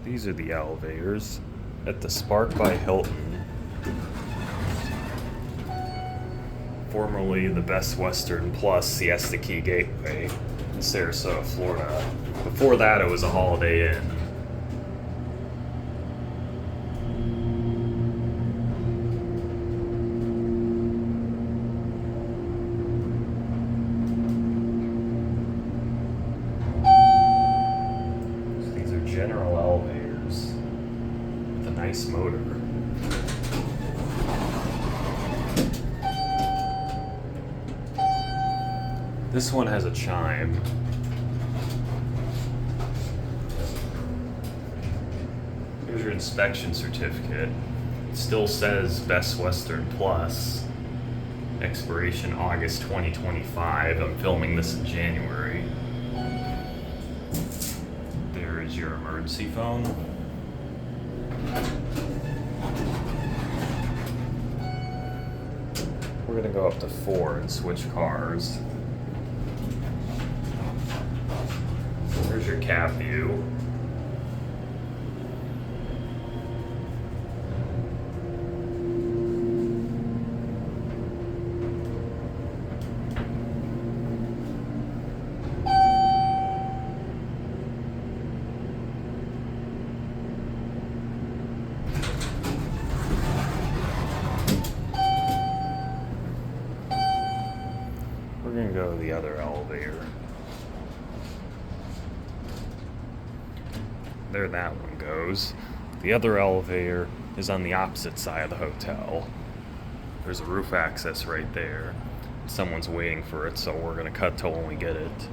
These are the elevators at the Spark by Hilton, formerly the Best Western Plus Siesta Key Gateway in Sarasota, Florida. Before that, it was a Holiday Inn. So these are general elevators with a nice motor. This one has a chime. Here's your inspection certificate. It still says Best Western Plus. Expiration August 2025. I'm filming this in January. There is your emergency phone. We're gonna go up to 4 and switch cars. There's your cab view. We're gonna go to the other elevator. There that one goes. The other elevator is on the opposite side of the hotel. There's a roof access right there. Someone's waiting for it, so we're gonna cut to when we get it.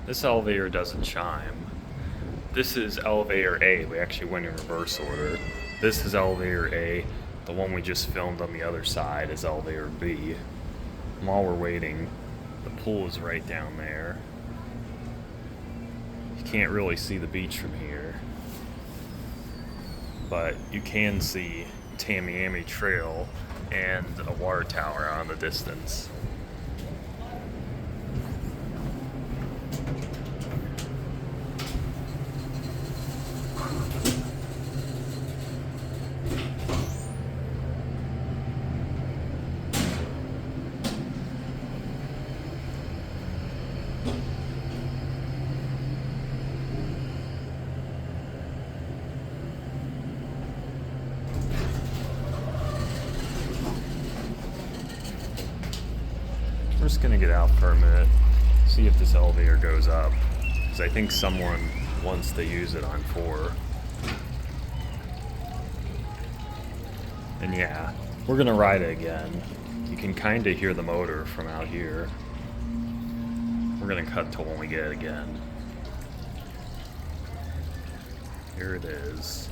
This elevator doesn't chime. This is elevator A. We actually went in reverse order. This is elevator A. The one we just filmed on the other side is elevator B. And while we're waiting, the pool is right down there. Can't really see the beach from here, but you can see Tamiami Trail and a water tower out in the distance. We're just gonna get out for a minute, see if this elevator goes up, because I think someone wants to use it on 4. And yeah, we're gonna ride it again. You can kinda hear the motor from out here. We're gonna cut to when we get it again. Here it is.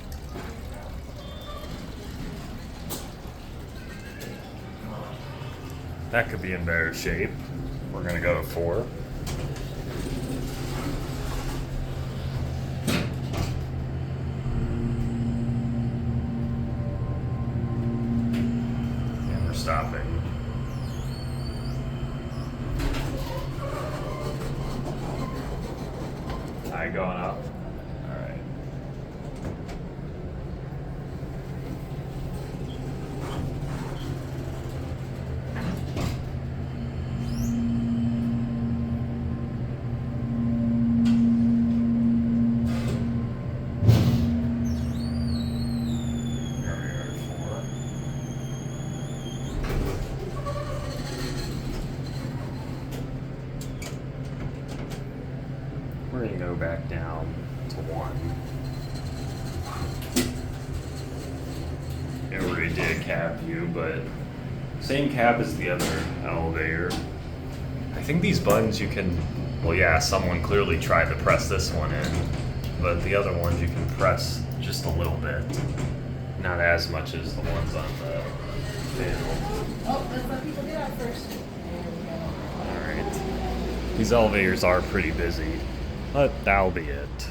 That could be in better shape. We're gonna go to 4. And we're stopping. Eye going up. All right. We're gonna go back down to 1. Yeah, we already did a cab view, but same cab as the other elevator. I think these buttons you can, well yeah, someone clearly tried to press this one in, but the other ones you can press just a little bit. Not as much as the ones on the panel. Oh, let's let people get out first. Alright. These elevators are pretty busy, but that'll be it.